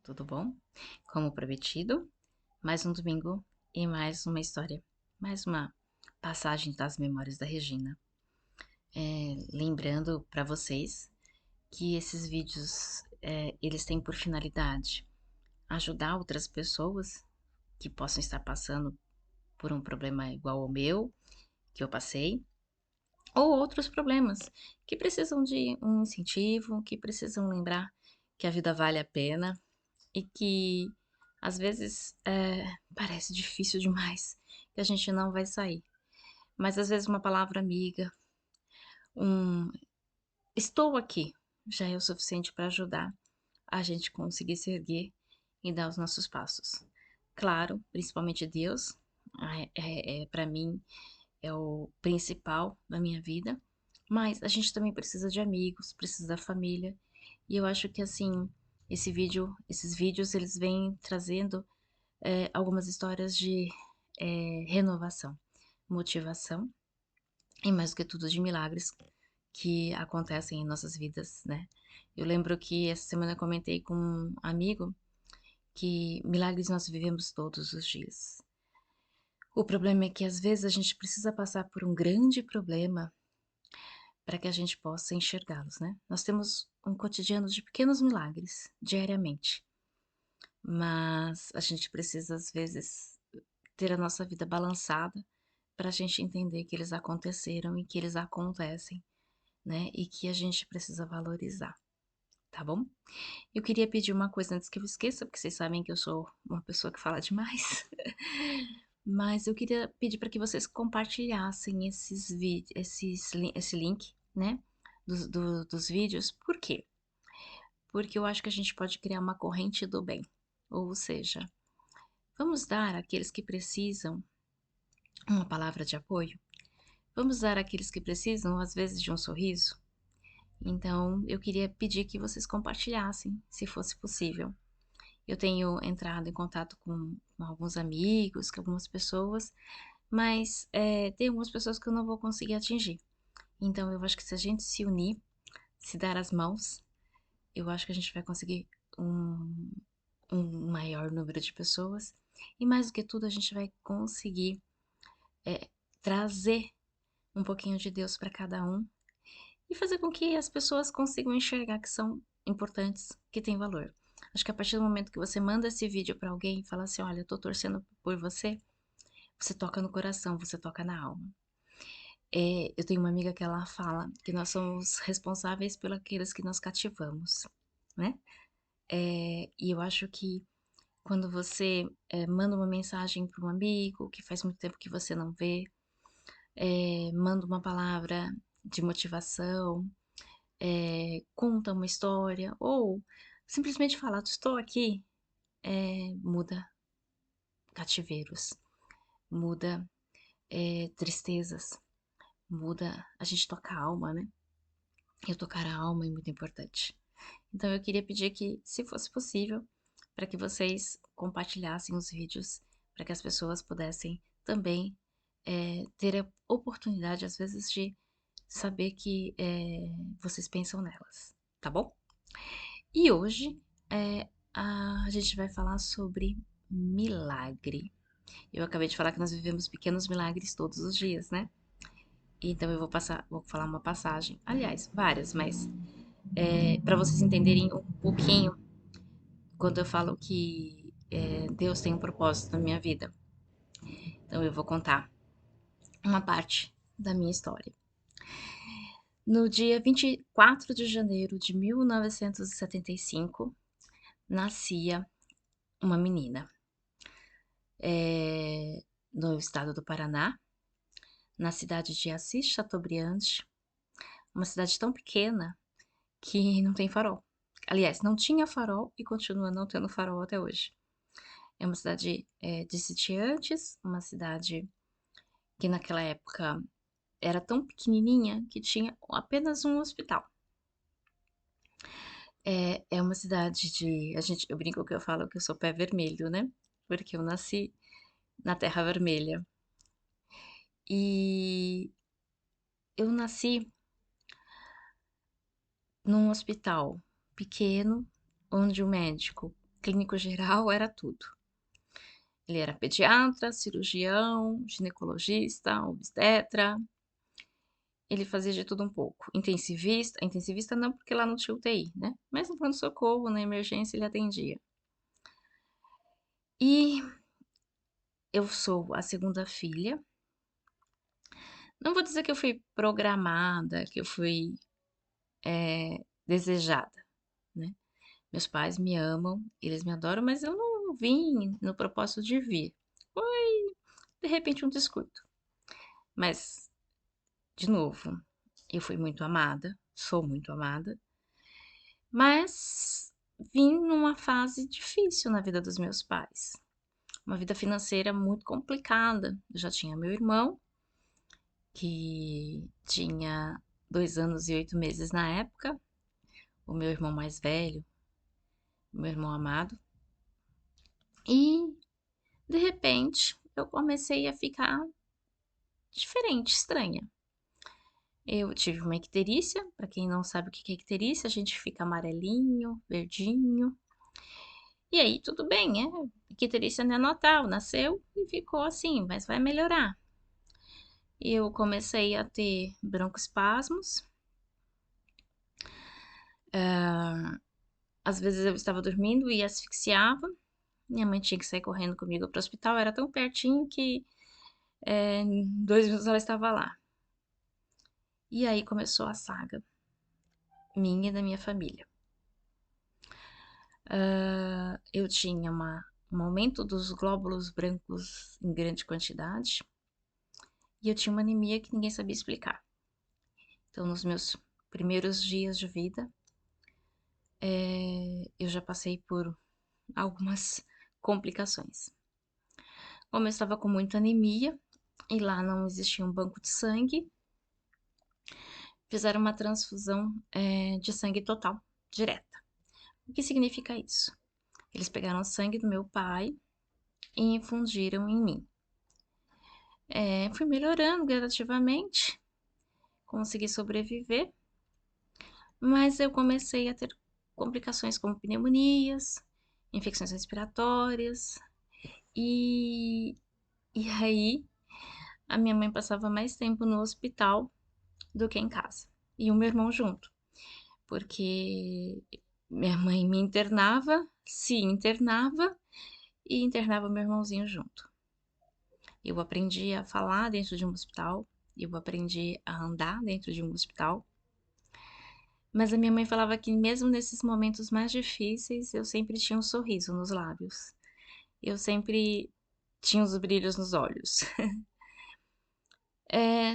tudo bom? Como prometido, mais um domingo e mais uma história, mais uma passagem das memórias da Regina. Lembrando para vocês que esses vídeos, eles têm por finalidade ajudar outras pessoas que possam estar passando por um problema igual ao meu, que eu passei, ou outros problemas que precisam de um incentivo, que precisam lembrar que a vida vale a pena e que às vezes parece difícil demais, que a gente não vai sair. Mas às vezes uma palavra amiga, um estou aqui, já é o suficiente para ajudar a gente conseguir se erguer e dar os nossos passos. Claro, principalmente Deus, para mim é o principal na minha vida, mas a gente também precisa de amigos, precisa da família, e eu acho que assim, esses vídeos eles vêm trazendo algumas histórias de renovação, motivação e mais do que tudo de milagres que acontecem em nossas vidas, né? Eu lembro que essa semana eu comentei com um amigo que milagres nós vivemos todos os dias. O problema é que às vezes a gente precisa passar por um grande problema para que a gente possa enxergá-los, né? Nós temos um cotidiano de pequenos milagres diariamente, mas a gente precisa às vezes ter a nossa vida balançada para a gente entender que eles aconteceram e que eles acontecem, né? E que a gente precisa valorizar, tá bom? Eu queria pedir uma coisa antes que eu esqueça, porque vocês sabem que eu sou uma pessoa que fala demais. Mas eu queria pedir para que vocês compartilhassem esses vídeos, esse link, né? Dos vídeos. Por quê? Porque eu acho que a gente pode criar uma corrente do bem. Ou seja, vamos dar àqueles que precisam uma palavra de apoio. Vamos dar àqueles que precisam, às vezes, de um sorriso? Então, eu queria pedir que vocês compartilhassem, se fosse possível. Eu tenho entrado em contato com alguns amigos, com algumas pessoas, mas tem algumas pessoas que eu não vou conseguir atingir. Então, eu acho que se a gente se unir, se dar as mãos, eu acho que a gente vai conseguir um, um maior número de pessoas. E mais do que tudo, a gente vai conseguir trazer um pouquinho de Deus para cada um e fazer com que as pessoas consigam enxergar que são importantes, que têm valor. Acho que a partir do momento que você manda esse vídeo para alguém e fala assim, olha, eu tô torcendo por você, você toca no coração, você toca na alma. Eu tenho uma amiga que ela fala que nós somos responsáveis pelos aqueles que nós cativamos, né? E eu acho que quando você manda uma mensagem para um amigo que faz muito tempo que você não vê, manda uma palavra de motivação, conta uma história ou simplesmente fala, estou aqui, muda cativeiros, muda tristezas, muda, a gente toca a alma, né? E tocar a alma é muito importante. Então eu queria pedir que, se fosse possível, para que vocês compartilhassem os vídeos, para que as pessoas pudessem também ter a oportunidade, às vezes, de saber que vocês pensam nelas, tá bom? E hoje a gente vai falar sobre milagre. Eu acabei de falar que nós vivemos pequenos milagres todos os dias, né? Então eu vou falar uma passagem, aliás, várias, mas para vocês entenderem um pouquinho quando eu falo que Deus tem um propósito na minha vida. Então eu vou contar uma parte da minha história. No dia 24 de janeiro de 1975, nascia uma menina no estado do Paraná, na cidade de Assis Chateaubriand, uma cidade tão pequena que não tem farol. Aliás, não tinha farol e continua não tendo farol até hoje. É uma cidade de sitiantes, uma cidade que naquela época era tão pequenininha que tinha apenas um hospital. É uma cidade de, eu brinco que eu falo que eu sou pé vermelho, né? Porque eu nasci na Terra Vermelha. E eu nasci num hospital pequeno, onde o médico clínico geral, era tudo. Ele era pediatra, cirurgião, ginecologista, obstetra, ele fazia de tudo um pouco. Intensivista não, porque lá não tinha UTI, né, mas no pronto-socorro, na emergência, ele atendia. E eu sou a segunda filha. Não vou dizer que eu fui programada, que eu fui, desejada, né. Meus pais me amam, eles me adoram, mas eu não vim no propósito de vir. Foi, de repente, um descuido. Mas, de novo, eu fui muito amada, sou muito amada, mas vim numa fase difícil na vida dos meus pais. Uma vida financeira muito complicada. Eu já tinha meu irmão, que tinha 2 anos e 8 meses na época, o meu irmão mais velho, meu irmão amado. E, de repente, eu comecei a ficar diferente, estranha. Eu tive uma icterícia, para quem não sabe o que é icterícia, a gente fica amarelinho, verdinho. E aí tudo bem, icterícia neonatal, nasceu e ficou assim, mas vai melhorar. Eu comecei a ter broncoespasmos. Às vezes eu estava dormindo e asfixiava. Minha mãe tinha que sair correndo comigo para o hospital, era tão pertinho que em 2 minutos ela estava lá. E aí começou a saga, minha e da minha família. Eu tinha um aumento dos glóbulos brancos em grande quantidade e eu tinha uma anemia que ninguém sabia explicar. Então, nos meus primeiros dias de vida, eu já passei por algumas complicações. Como eu estava com muita anemia e lá não existia um banco de sangue, fizeram uma transfusão de sangue total, direta. O que significa isso? Eles pegaram o sangue do meu pai e infundiram em mim. Fui melhorando gradativamente, consegui sobreviver, mas eu comecei a ter complicações como pneumonias, infecções respiratórias, e, e aí a minha mãe passava mais tempo no hospital do que em casa, e o meu irmão junto, porque minha mãe me internava, se internava e internava meu irmãozinho junto. Eu aprendi a falar dentro de um hospital, eu aprendi a andar dentro de um hospital, mas a minha mãe falava que mesmo nesses momentos mais difíceis, eu sempre tinha um sorriso nos lábios. Eu sempre tinha os brilhos nos olhos.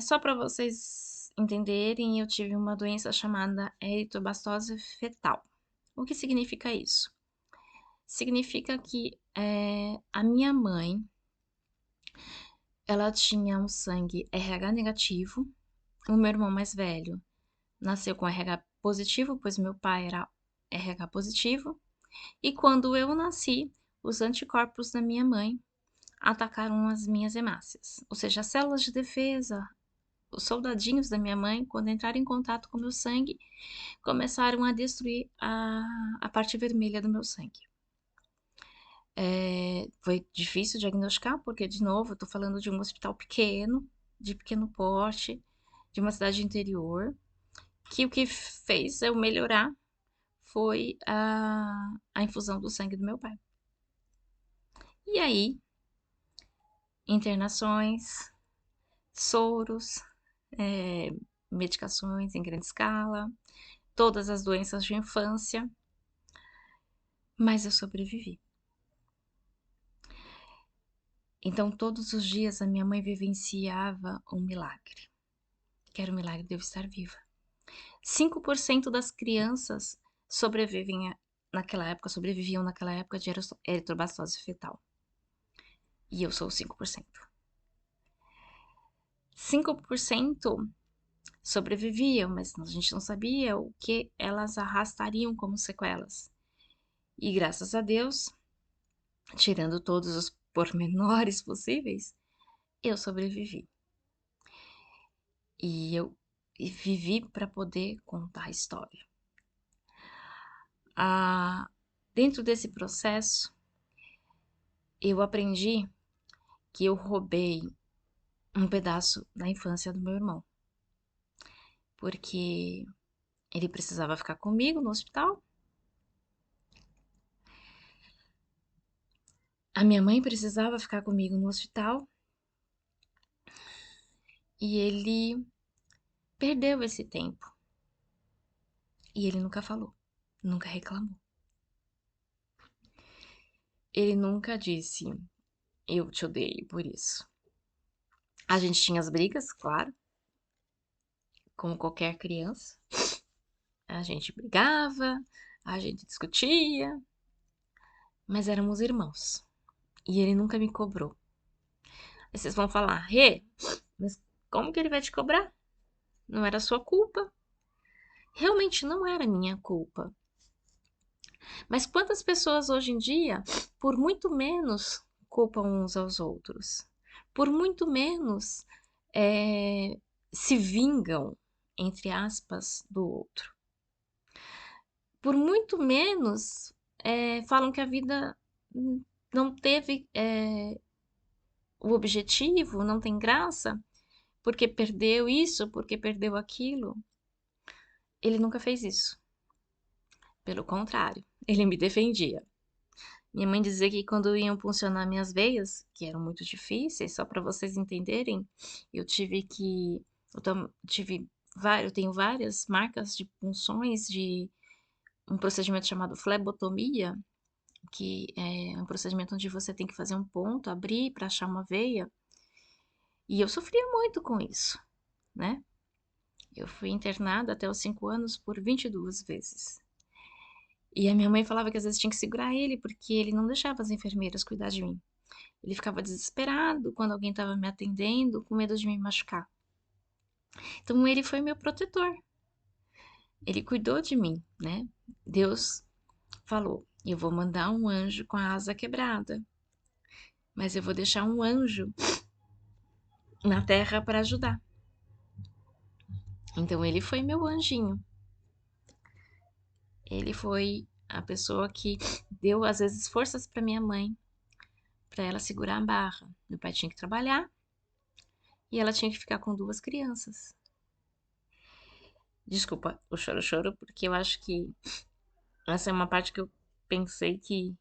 Só para vocês entenderem, eu tive uma doença chamada eritrobastose fetal. O que significa isso? Significa que a minha mãe, ela tinha um sangue RH negativo, o meu irmão mais velho nasceu com RH positivo, pois meu pai era RH positivo, e quando eu nasci, os anticorpos da minha mãe atacaram as minhas hemácias, ou seja, as células de defesa, os soldadinhos da minha mãe, quando entraram em contato com o meu sangue, começaram a destruir a parte vermelha do meu sangue. Foi difícil diagnosticar, porque, de novo, eu tô falando de um hospital pequeno, de pequeno porte, de uma cidade interior, que o que fez eu melhorar foi a infusão do sangue do meu pai. E aí, internações, soros, medicações em grande escala, todas as doenças de infância, mas eu sobrevivi. Então, todos os dias a minha mãe vivenciava um milagre, que era o milagre de eu estar viva. 5% das crianças sobreviviam naquela época de eritrobastose fetal. E eu sou 5%. 5% sobreviviam, mas a gente não sabia o que elas arrastariam como sequelas. E graças a Deus, tirando todos os pormenores possíveis, eu sobrevivi. E eu vivi para poder contar a história. Dentro desse processo, eu aprendi que eu roubei um pedaço da infância do meu irmão, porque ele precisava ficar comigo no hospital, a minha mãe precisava ficar comigo no hospital e ele perdeu esse tempo. E ele nunca falou, nunca reclamou. Ele nunca disse, eu te odeio por isso. A gente tinha as brigas, claro, como qualquer criança. A gente brigava, a gente discutia, mas éramos irmãos. E ele nunca me cobrou. Aí vocês vão falar, Rê, mas como que ele vai te cobrar? Não era sua culpa. Realmente não era minha culpa. Mas quantas pessoas hoje em dia, por muito menos, culpam uns aos outros? Por muito menos se vingam, entre aspas, do outro. Por muito menos falam que a vida não teve o objetivo, não tem graça, porque perdeu isso, porque perdeu aquilo. Ele nunca fez isso. Pelo contrário, ele me defendia. Minha mãe dizia que quando iam puncionar minhas veias, que eram muito difíceis, só para vocês entenderem, eu tive que. Eu tenho várias marcas de punções de um procedimento chamado flebotomia, que é um procedimento onde você tem que fazer um ponto, abrir para achar uma veia. E eu sofria muito com isso, né? Eu fui internada até os 5 anos por 22 vezes. E a minha mãe falava que às vezes tinha que segurar ele, porque ele não deixava as enfermeiras cuidar de mim. Ele ficava desesperado quando alguém estava me atendendo, com medo de me machucar. Então ele foi meu protetor. Ele cuidou de mim, né? Deus falou: eu vou mandar um anjo com a asa quebrada, mas eu vou deixar um anjo na terra para ajudar. Então ele foi meu anjinho. Ele foi a pessoa que deu às vezes forças para minha mãe, para ela segurar a barra. Meu pai tinha que trabalhar e ela tinha que ficar com 2 crianças. Desculpa o choro-choro, porque eu acho que essa é uma parte que eu pensei que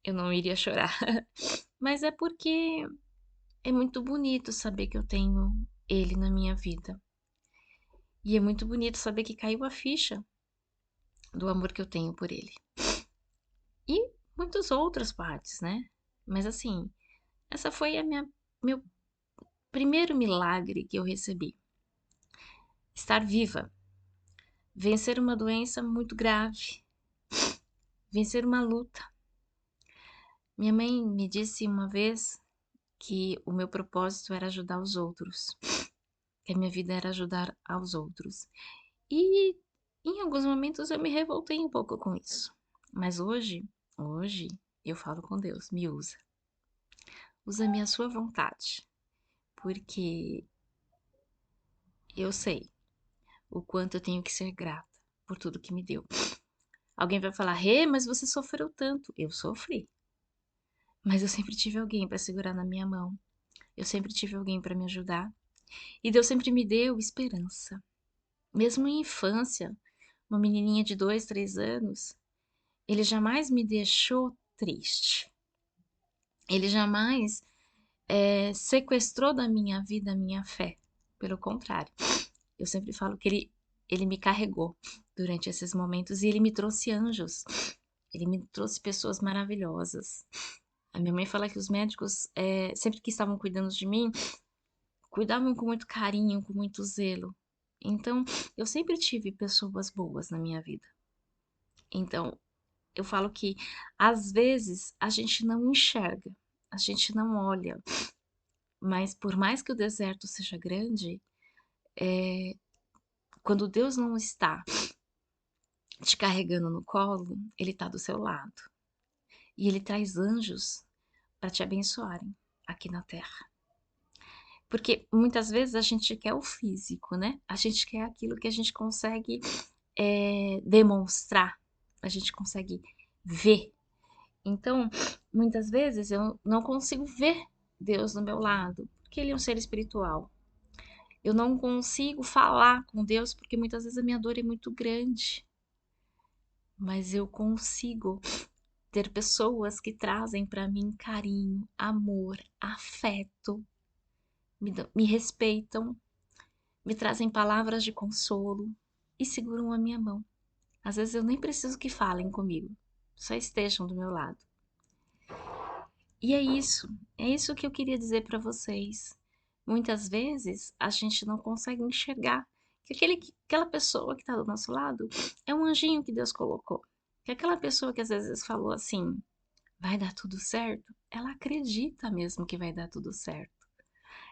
eu não iria chorar. Mas é porque é muito bonito saber que eu tenho ele na minha vida. E é muito bonito saber que caiu a ficha do amor que eu tenho por ele. E muitas outras partes, né? Mas assim, essa foi meu primeiro milagre que eu recebi. Estar viva. Vencer uma doença muito grave. Vencer uma luta. Minha mãe me disse uma vez que o meu propósito era ajudar os outros. Que a minha vida era ajudar aos outros. E em alguns momentos eu me revoltei um pouco com isso. Mas hoje eu falo com Deus, me usa. Usa-me à sua vontade. Porque eu sei o quanto eu tenho que ser grata por tudo que me deu. Alguém vai falar, Rê, mas você sofreu tanto. Eu sofri. Mas eu sempre tive alguém para segurar na minha mão. Eu sempre tive alguém para me ajudar. E Deus sempre me deu esperança. Mesmo em infância, uma menininha de 2, 3 anos, ele jamais me deixou triste. Ele jamais sequestrou da minha vida a minha fé. Pelo contrário, eu sempre falo que ele me carregou durante esses momentos e ele me trouxe anjos. Ele me trouxe pessoas maravilhosas. A minha mãe fala que os médicos, sempre que estavam cuidando de mim, cuidavam com muito carinho, com muito zelo. Então, eu sempre tive pessoas boas na minha vida. Então, eu falo que às vezes a gente não enxerga, a gente não olha, mas por mais que o deserto seja grande, quando Deus não está te carregando no colo, Ele está do seu lado. E Ele traz anjos para te abençoarem aqui na terra. Porque muitas vezes a gente quer o físico, né? A gente quer aquilo que a gente consegue demonstrar, a gente consegue ver. Então, muitas vezes eu não consigo ver Deus do meu lado, porque Ele é um ser espiritual. Eu não consigo falar com Deus, porque muitas vezes a minha dor é muito grande. Mas eu consigo ter pessoas que trazem para mim carinho, amor, afeto, me respeitam, me trazem palavras de consolo e seguram a minha mão. Às vezes eu nem preciso que falem comigo, só estejam do meu lado. E é isso que eu queria dizer para vocês. Muitas vezes a gente não consegue enxergar que aquela pessoa que está do nosso lado é um anjinho que Deus colocou. Que aquela pessoa que às vezes falou assim, vai dar tudo certo, ela acredita mesmo que vai dar tudo certo.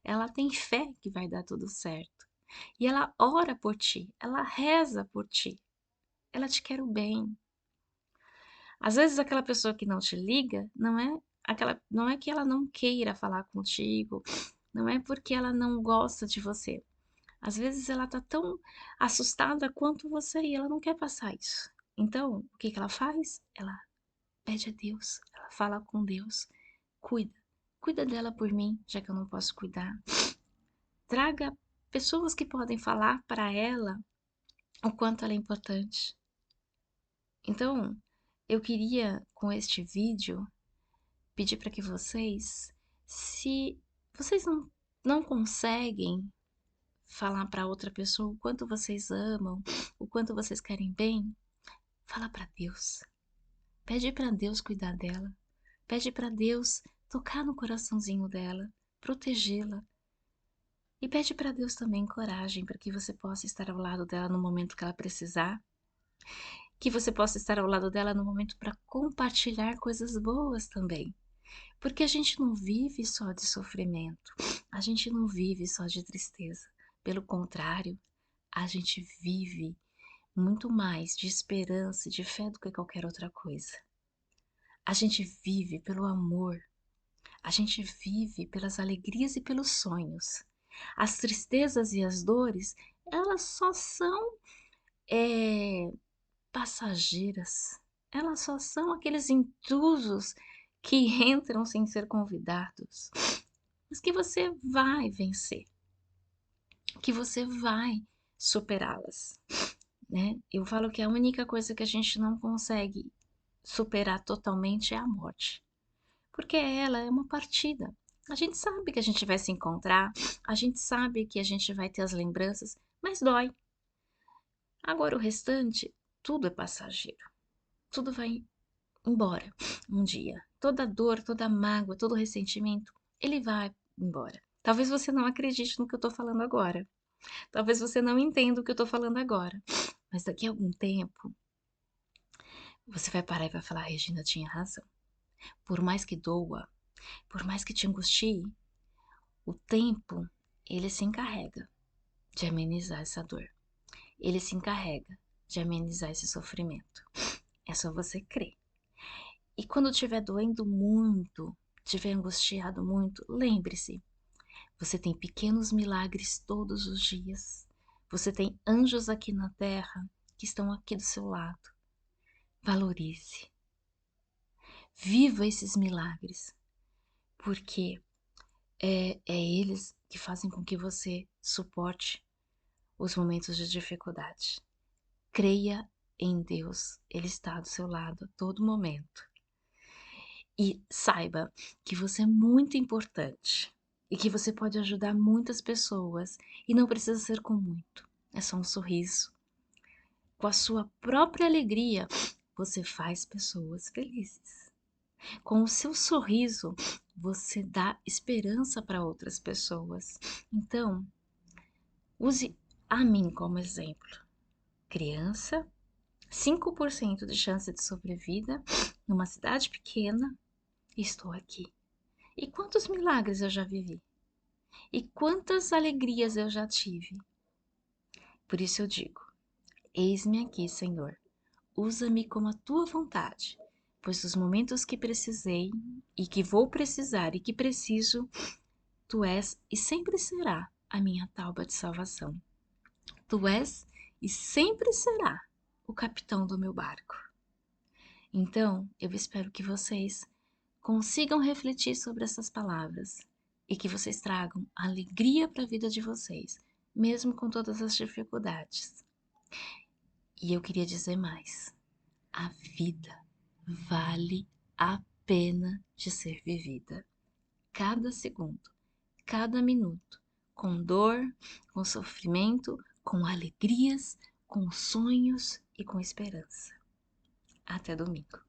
Ela tem fé que vai dar tudo certo. E ela ora por ti, ela reza por ti, ela te quer o bem. Às vezes aquela pessoa que não te liga, não é que ela não queira falar contigo, não é porque ela não gosta de você. Às vezes ela tá tão assustada quanto você e ela não quer passar isso. Então, o que que ela faz? Ela pede a Deus, ela fala com Deus, cuida, cuida dela por mim, já que eu não posso cuidar. Traga pessoas que podem falar para ela o quanto ela é importante. Então, eu queria com este vídeo pedir para que vocês, se vocês não conseguem falar para outra pessoa o quanto vocês amam, o quanto vocês querem bem, fala para Deus. Pede para Deus cuidar dela. Pede para Deus tocar no coraçãozinho dela, protegê-la. E pede para Deus também coragem para que você possa estar ao lado dela no momento que ela precisar, que você possa estar ao lado dela no momento para compartilhar coisas boas também. Porque a gente não vive só de sofrimento, a gente não vive só de tristeza. Pelo contrário, a gente vive muito mais de esperança e de fé do que qualquer outra coisa. A gente vive pelo amor, a gente vive pelas alegrias e pelos sonhos. As tristezas e as dores, elas só são passageiras. Elas só são aqueles intrusos que entram sem ser convidados. Mas que você vai vencer, que você vai superá-las, né? Eu falo que a única coisa que a gente não consegue superar totalmente é a morte, porque ela é uma partida. A gente sabe que a gente vai se encontrar, a gente sabe que a gente vai ter as lembranças, mas dói. Agora o restante, tudo é passageiro. Tudo vai embora um dia. Toda dor, toda mágoa, todo ressentimento, ele vai embora. Talvez você não acredite no que eu tô falando agora. Talvez você não entenda o que eu tô falando agora. Mas daqui a algum tempo, você vai parar e vai falar, Regina tinha razão. Por mais que doa, por mais que te angustie, o tempo, ele se encarrega de amenizar essa dor. Ele se encarrega de amenizar esse sofrimento. É só você crer. E quando estiver doendo muito, estiver angustiado muito, lembre-se, você tem pequenos milagres todos os dias. Você tem anjos aqui na terra que estão aqui do seu lado. Valorize. Viva esses milagres, porque é eles que fazem com que você suporte os momentos de dificuldade. Creia em Deus, Ele está do seu lado a todo momento. E saiba que você é muito importante e que você pode ajudar muitas pessoas e não precisa ser com muito, é só um sorriso. Com a sua própria alegria, você faz pessoas felizes. Com o seu sorriso, você dá esperança para outras pessoas. Então, use a mim como exemplo. Criança, 5% de chance de sobrevida, numa cidade pequena, estou aqui. E quantos milagres eu já vivi? E quantas alegrias eu já tive? Por isso eu digo: eis-me aqui, Senhor. Usa-me como a tua vontade, pois nos momentos que precisei e que vou precisar e que preciso, tu és e sempre será a minha tauba de salvação. Tu és e sempre será o capitão do meu barco. Então, eu espero que vocês consigam refletir sobre essas palavras e que vocês tragam alegria para a vida de vocês, mesmo com todas as dificuldades. E eu queria dizer mais: a vida vale a pena de ser vivida. Cada segundo, cada minuto, com dor, com sofrimento, com alegrias, com sonhos e com esperança. Até domingo.